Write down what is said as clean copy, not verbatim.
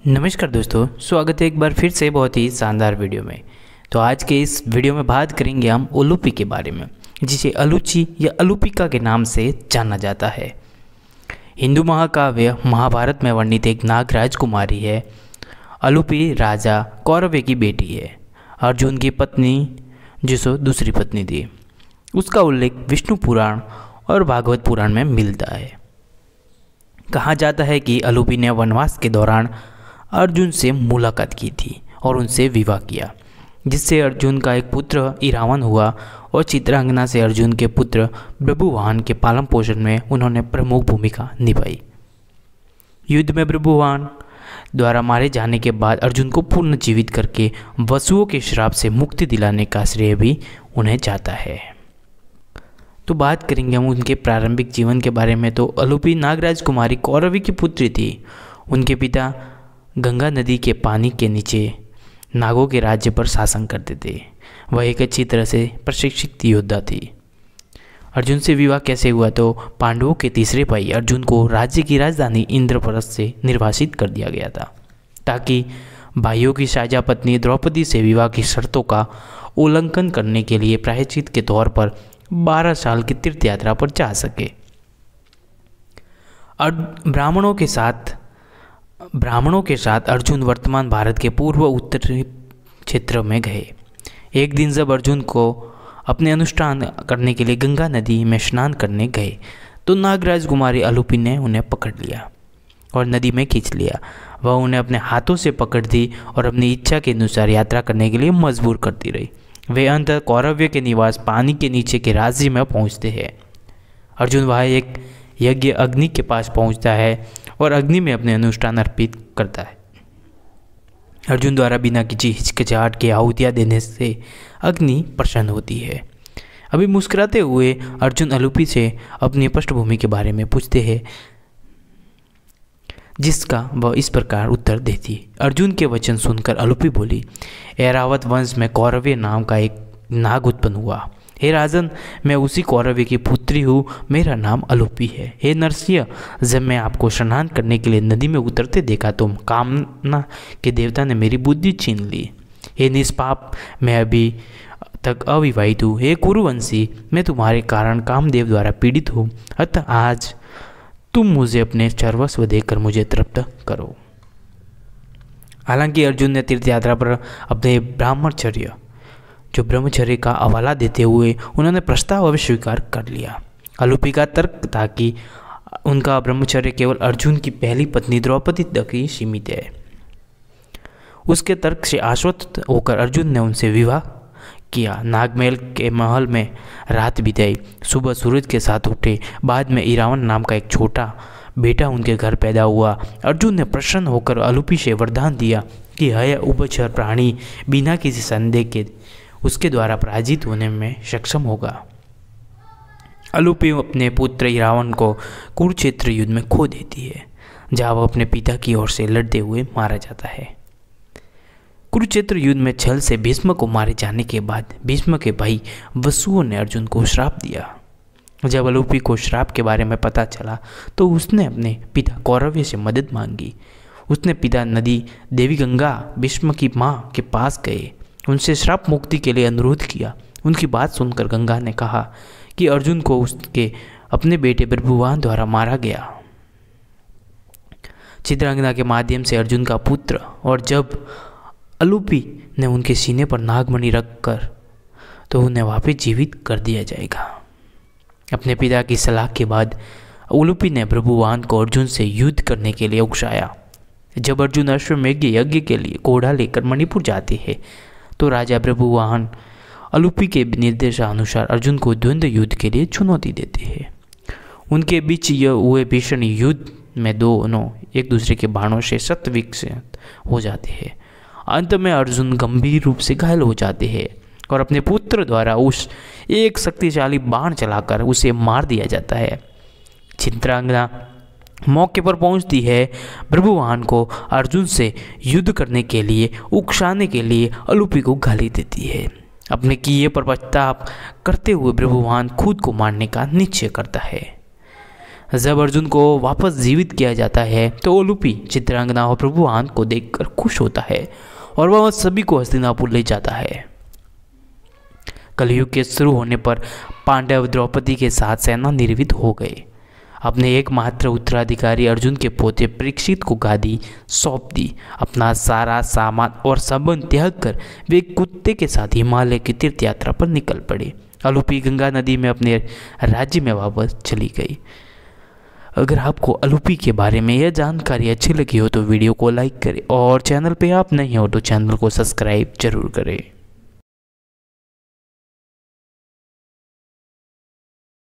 नमस्कार दोस्तों, स्वागत है एक बार फिर से बहुत ही शानदार वीडियो में। तो आज के इस वीडियो में बात करेंगे हम उलूपी के बारे में, जिसे अलूची या अलूपिका के नाम से जाना जाता है। हिंदू महाकाव्य महाभारत में वर्णित एक नाग राजकुमारी है। अलूपी राजा कौरव की बेटी है। अर्जुन की पत्नी जिसको दूसरी पत्नी थी, उसका उल्लेख विष्णु पुराण और भागवत पुराण में मिलता है। कहा जाता है कि अलूपी ने वनवास के दौरान अर्जुन से मुलाकात की थी और उनसे विवाह किया, जिससे अर्जुन का एक पुत्र इरावन हुआ और चित्रांगना से अर्जुन के पुत्र बभुवाहन के पालन पोषण में उन्होंने प्रमुख भूमिका निभाई। युद्ध में बभुवाहन द्वारा मारे जाने के बाद अर्जुन को पुनर्जीवित करके वसुओं के श्राप से मुक्ति दिलाने का श्रेय भी उन्हें जाता है। तो बात करेंगे हम उनके प्रारंभिक जीवन के बारे में। तो अलूपी नागराज कुमारी कौरवी की पुत्री थी। उनके पिता गंगा नदी के पानी के नीचे नागों के राज्य पर शासन करते थे। वह एक अच्छी तरह से प्रशिक्षित योद्धा थी। अर्जुन से विवाह कैसे हुआ? तो पांडवों के तीसरे भाई अर्जुन को राज्य की राजधानी इंद्रप्रस्थ से निर्वासित कर दिया गया था, ताकि भाइयों की साझा पत्नी द्रौपदी से विवाह की शर्तों का उल्लंघन करने के लिए प्रायश्चित के तौर पर 12 साल की तीर्थ यात्रा पर जा सके। ब्राह्मणों के साथ अर्जुन वर्तमान भारत के पूर्व उत्तरी क्षेत्र में गए। एक दिन जब अर्जुन को अपने अनुष्ठान करने के लिए गंगा नदी में स्नान करने गए, तो नागराज कुमारी अलूपी ने उन्हें पकड़ लिया और नदी में खींच लिया। वह उन्हें अपने हाथों से पकड़ दी और अपनी इच्छा के अनुसार यात्रा करने के लिए मजबूर करती रही। वे अंत कौरव्य के निवास पानी के नीचे के राज्य में पहुंचते हैं। अर्जुन वहाँ एक यज्ञ अग्नि के पास पहुंचता है और अग्नि में अपने अनुष्ठान अर्पित करता है। अर्जुन द्वारा बिना किसी हिचकिचाहट के आहुतियाँ देने से अग्नि प्रसन्न होती है। अभी मुस्कुराते हुए अर्जुन अलूपी से अपनी पृष्ठभूमि के बारे में पूछते हैं, जिसका वह इस प्रकार उत्तर देती। अर्जुन के वचन सुनकर अलूपी बोली, ऐरावत वंश में कौरव्य नाम का एक नाग उत्पन्न हुआ। हे राजन, मैं उसी कौरव्य की पुत्री हूँ। मेरा नाम अलूपी है। हे नरसिंह, जब मैं आपको स्नान करने के लिए नदी में उतरते देखा तो कामना के देवता ने मेरी बुद्धि छीन ली। हे निष्पाप, मैं अभी तक अविवाहित हूँ। हे कुरुवंशी, मैं तुम्हारे कारण कामदेव द्वारा पीड़ित हूँ। अतः आज तुम मुझे अपने सर्वस्व देकर मुझे तृप्त करो। हालांकि अर्जुन ने तीर्थ यात्रा पर अपने ब्रह्मचर्य का हवाला देते हुए उन्होंने प्रस्ताव अस्वीकार कर लिया। अलूपी का तर्क था कि उनका ब्रह्मचर्य केवल अर्जुन की पहली पत्नी द्रौपदी तक ही सीमित है। उसके तर्क से आश्वस्त होकर अर्जुन ने उनसे विवाह किया। नागमहल के महल में रात बिताई। सुबह सूरज के साथ उठे। बाद में इरावन नाम का एक छोटा बेटा उनके घर पैदा हुआ। अर्जुन ने प्रसन्न होकर अलूपी से वरदान दिया कि यह उभयचर प्राणी बिना किसी संदेह के उसके द्वारा पराजित होने में सक्षम होगा। अलूपी अपने पुत्र इरावन को कुरुक्षेत्र युद्ध में खो देती है, जहाँ वह अपने पिता की ओर से लड़ते हुए मारा जाता है। कुरुक्षेत्र युद्ध में छल से भीष्म को मारे जाने के बाद भीष्म के भाई वसुओं ने अर्जुन को श्राप दिया। जब अलूपी को श्राप के बारे में पता चला तो उसने अपने पिता कौरव्य से मदद मांगी। उसने पिता नदी देवी गंगा भीष्म की माँ के पास गए, उनसे श्राप मुक्ति के लिए अनुरोध किया। उनकी बात सुनकर गंगा ने कहा कि अर्जुन को उसके अपने बेटे बभुवाहन द्वारा मारा गया, चित्रांगना के माध्यम से अर्जुन का पुत्र। और जब अलूपी ने उनके सीने पर नागमणि रखकर तो उन्हें वापस जीवित कर दिया जाएगा। अपने पिता की सलाह के बाद अलूपी ने बभुवाहन को अर्जुन से युद्ध करने के लिए उकसाया। जब अर्जुन अश्वमेध यज्ञ के लिए घोड़ा लेकर मणिपुर जाते हैं, तो राजा बभुवाहन अलूपी के निर्देशानुसार अर्जुन को द्वंद्व युद्ध के लिए चुनौती देते हैं। उनके बीच यह हुए भीषण युद्ध में दोनों एक दूसरे के बाणों से शतविक्षत हो जाते हैं। अंत में अर्जुन गंभीर रूप से घायल हो जाते हैं और अपने पुत्र द्वारा उस एक शक्तिशाली बाण चलाकर उसे मार दिया जाता है। चित्रांगना मौके पर पहुंचती है। बभुवाहन को अर्जुन से युद्ध करने के लिए उकसाने के लिए अलूपी को गाली देती है। अपने किए पर पछतावा करते हुए बभुवाहन खुद को मारने का निश्चय करता है। जब अर्जुन को वापस जीवित किया जाता है तो उलूपी चित्रांगना और प्रभुवान को देखकर खुश होता है और वह सभी को हस्तिनापुर ले जाता है। कलयुग के शुरू होने पर पांडव द्रौपदी के साथ सेना निर्वित हो गए। अपने एकमात्र उत्तराधिकारी अर्जुन के पोते परीक्षित को गादी सौंप दी। अपना सारा सामान और संबंध त्याग कर वे कुत्ते के साथ हिमालय की तीर्थ यात्रा पर निकल पड़े। अलूपी गंगा नदी में अपने राज्य में वापस चली गई। अगर आपको अलूपी के बारे में यह जानकारी अच्छी लगी हो तो वीडियो को लाइक करें और चैनल पे आप नहीं हो तो चैनल को सब्सक्राइब जरूर करें।